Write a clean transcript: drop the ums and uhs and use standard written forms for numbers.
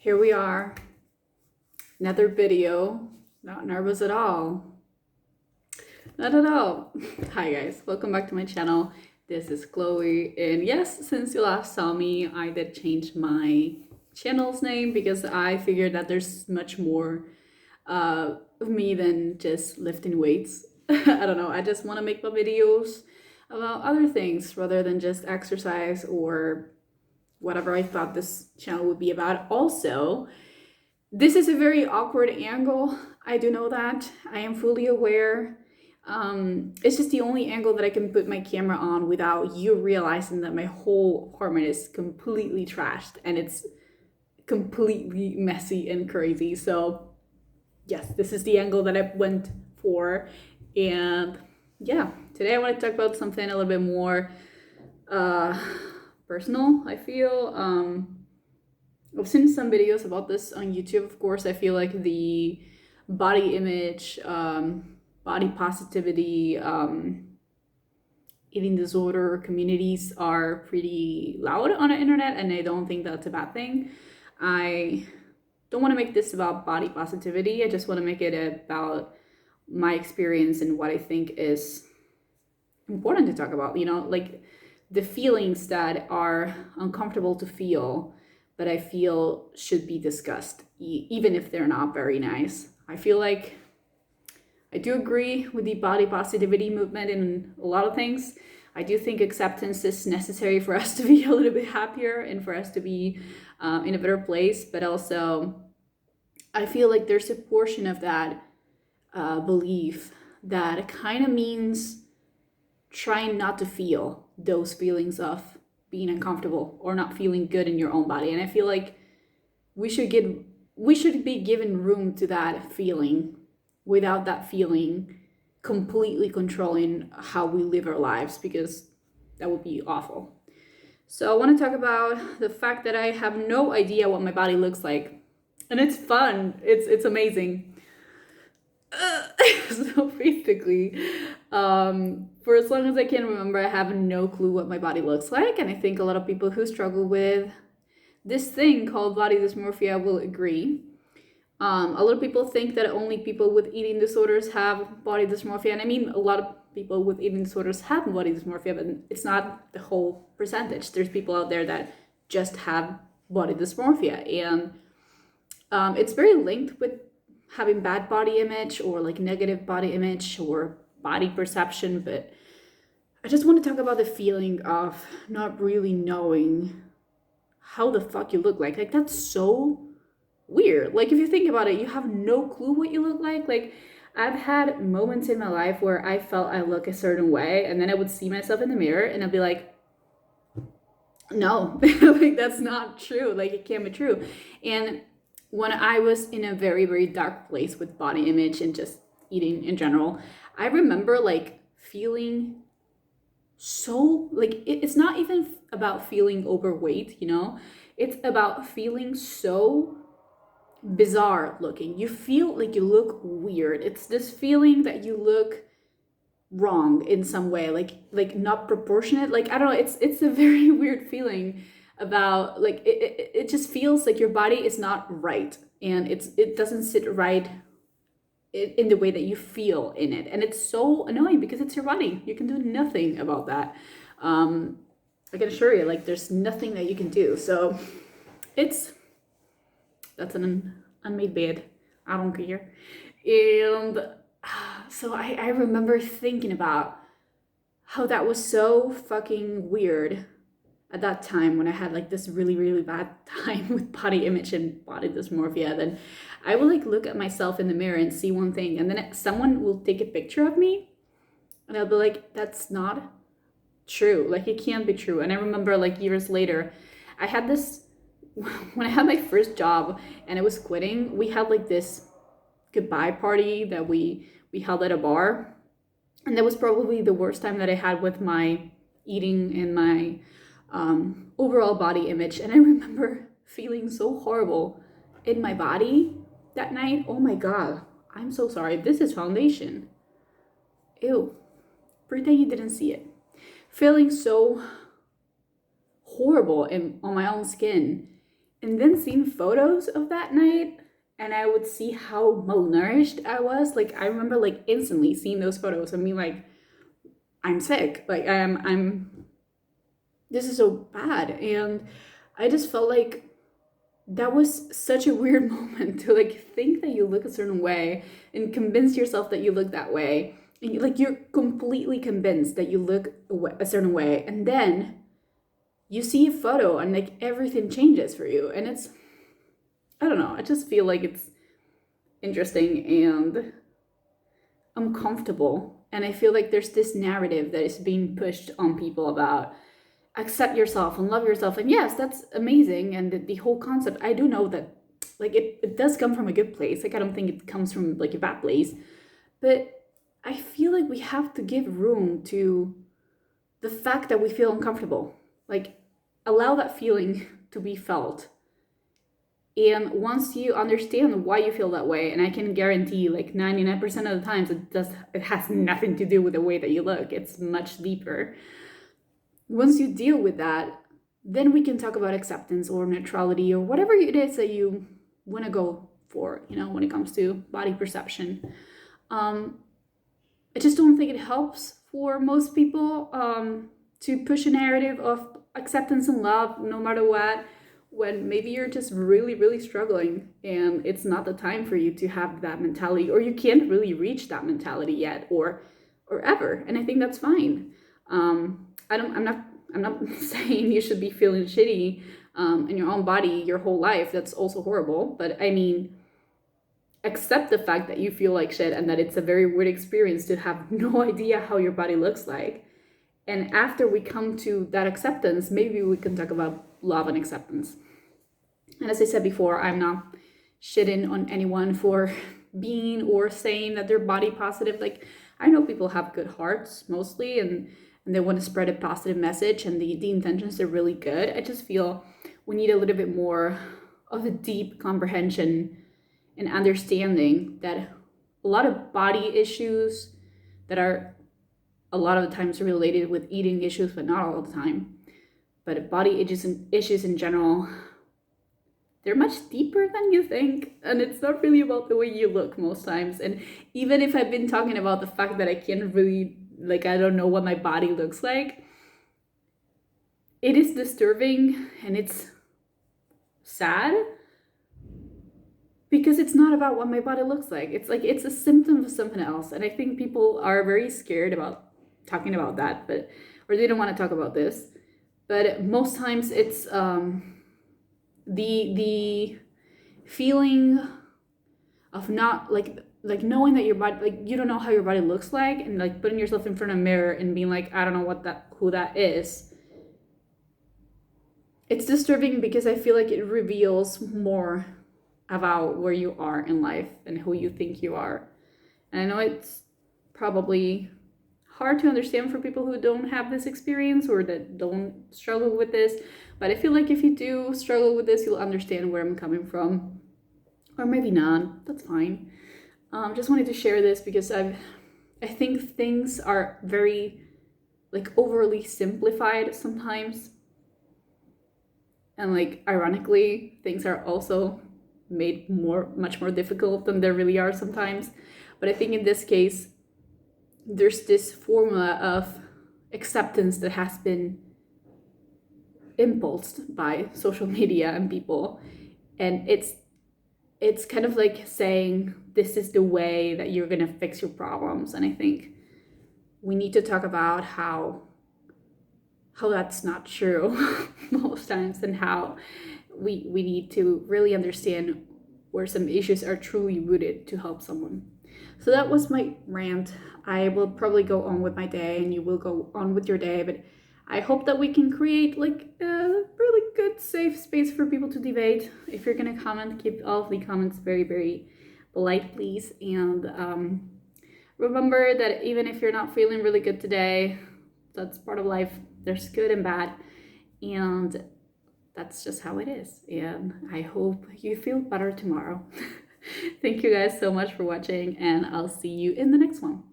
Here we are, another video. Not nervous at all. Not at all. Hi guys, welcome back to my channel. This is Chloe, and yes, since you last saw me, I did change my channel's name because I figured that there's much more of me than just lifting weights. I don't know, I just want to make my videos about other things rather than just exercise or whatever I thought this channel would be about. Also, this is a very awkward angle. I do know that. I am fully aware. It's just the only angle that I can put my camera on without you realizing that my whole apartment is completely trashed and it's completely messy and crazy. So yes, this is the angle that I went for. And yeah, today I want to talk about something a little bit more personal, I feel. I've seen some videos about this on YouTube. Of course, I feel like the body image, body positivity, eating disorder communities are pretty loud on the internet, and I don't think that's a bad thing. I don't want to make this about body positivity. I just want to make it about my experience and what I think is important to talk about, like the feelings that are uncomfortable to feel, but I feel should be discussed, even if they're not very nice. I feel like I do agree with the body positivity movement in a lot of things. I do think acceptance is necessary for us to be a little bit happier and for us to be in a better place. But also, I feel like there's a portion of that belief that kind of means trying not to feel those feelings of being uncomfortable or not feeling good in your own body. And I feel like we should be given room to that feeling without that feeling completely controlling how we live our lives, because that would be awful. So I want to talk about the fact that I have no idea what my body looks like, and it's fun. It's amazing. So basically, for as long as I can remember, I have no clue what my body looks like, and I think a lot of people who struggle with this thing called body dysmorphia will agree. A lot of people think that only people with eating disorders have body dysmorphia, and I mean a lot of people with eating disorders have body dysmorphia, but it's not the whole percentage. There's people out there that just have body dysmorphia, and it's very linked with having bad body image or like negative body image or body perception. But I just want to talk about the feeling of not really knowing how the fuck you look like. Like, that's so weird. Like, if you think about it, you have no clue what you look like. Like, I've had moments in my life where I felt I look a certain way, and then I would see myself in the mirror and I'd be like, no, like, that's not true. Like, it can't be true. And when I was in a very, very dark place with body image and just eating in general, I remember like feeling so, like, it's not even about feeling overweight, it's about feeling so bizarre looking. You feel like you look weird. It's this feeling that you look wrong in some way, like not proportionate. Like, I don't know, it's a very weird feeling about, like, it just feels like your body is not right, and it doesn't sit right in the way that you feel in it, and it's so annoying because it's your body. You can do nothing about that. I can assure you, like, there's nothing that you can do. So that's an unmade bed. I don't care. And so I remember thinking about how that was so fucking weird at that time when I had like this really, really bad time with body image and body dysmorphia. Then I would like look at myself in the mirror and see one thing, and then someone will take a picture of me and I'll be like, that's not true. Like, it can't be true. And I remember like years later, I had this, when I had my first job and I was quitting, we had like this goodbye party that we held at a bar. And that was probably the worst time that I had with my eating and my overall body image. And I remember feeling so horrible in my body that night. Oh my God, I'm so sorry. This is foundation. Ew. Pretend you didn't see it. Feeling so horrible on my own skin. And then seeing photos of that night, and I would see how malnourished I was. Like, I remember like instantly seeing those photos and being like, I'm sick. Like, this is so bad. And I just felt like that was such a weird moment to like think that you look a certain way and convince yourself that you look that way. And you're completely convinced that you look a certain way. And then you see a photo and like everything changes for you. And it's, I don't know, I just feel like it's interesting and uncomfortable. And I feel like there's this narrative that is being pushed on people about accept yourself and love yourself. And yes, that's amazing. And the whole concept, I do know that like it does come from a good place. Like, I don't think it comes from like a bad place. But I feel like we have to give room to the fact that we feel uncomfortable. Like, allow that feeling to be felt. And once you understand why you feel that way, and I can guarantee like 99% of the times it has nothing to do with the way that you look. It's much deeper. Once you deal with that, then we can talk about acceptance or neutrality or whatever it is that you want to go for, when it comes to body perception. I just don't think it helps for most people to push a narrative of acceptance and love no matter what, when maybe you're just really, really struggling and it's not the time for you to have that mentality, or you can't really reach that mentality yet or ever. And I think that's fine. I'm not saying you should be feeling shitty in your own body your whole life. That's also horrible. But I mean, accept the fact that you feel like shit and that it's a very weird experience to have no idea how your body looks like. And after we come to that acceptance, maybe we can talk about love and acceptance. And as I said before, I'm not shitting on anyone for being or saying that they're body positive. Like, I know people have good hearts mostly, and they want to spread a positive message, and the intentions are really good. I just feel we need a little bit more of a deep comprehension and understanding that a lot of body issues that are a lot of the times related with eating issues, but not all the time, but body issues in general, they're much deeper than you think. And it's not really about the way you look most times. And even if I've been talking about the fact that I can't really, like, I don't know what my body looks like, it is disturbing and it's sad because it's not about what my body looks like. It's like, it's a symptom of something else. And I think people are very scared about talking about that, or they don't want to talk about this. But most times it's the feeling of not like knowing that your body, like, you don't know how your body looks like, and like putting yourself in front of a mirror and being like, I don't know who that is. It's disturbing because I feel like it reveals more about where you are in life and who you think you are. And I know it's probably hard to understand for people who don't have this experience or that don't struggle with this, but I feel like if you do struggle with this, you'll understand where I'm coming from, or maybe not. That's fine. Just wanted to share this because I think things are very like overly simplified sometimes, and like ironically things are also made much more difficult than they really are sometimes. But I think in this case there's this formula of acceptance that has been impulsed by social media and people, and it's kind of like saying this is the way that you're gonna fix your problems. And I think we need to talk about how that's not true most times, and how we need to really understand where some issues are truly rooted to help someone. So that was my rant. I will probably go on with my day and you will go on with your day, but I hope that we can create like a really good safe space for people to debate. If you're gonna comment, keep all of the comments very, very polite, please. And remember that even if you're not feeling really good today, that's part of life. There's good and bad, and that's just how it is. And I hope you feel better tomorrow. Thank you guys so much for watching, and I'll see you in the next one.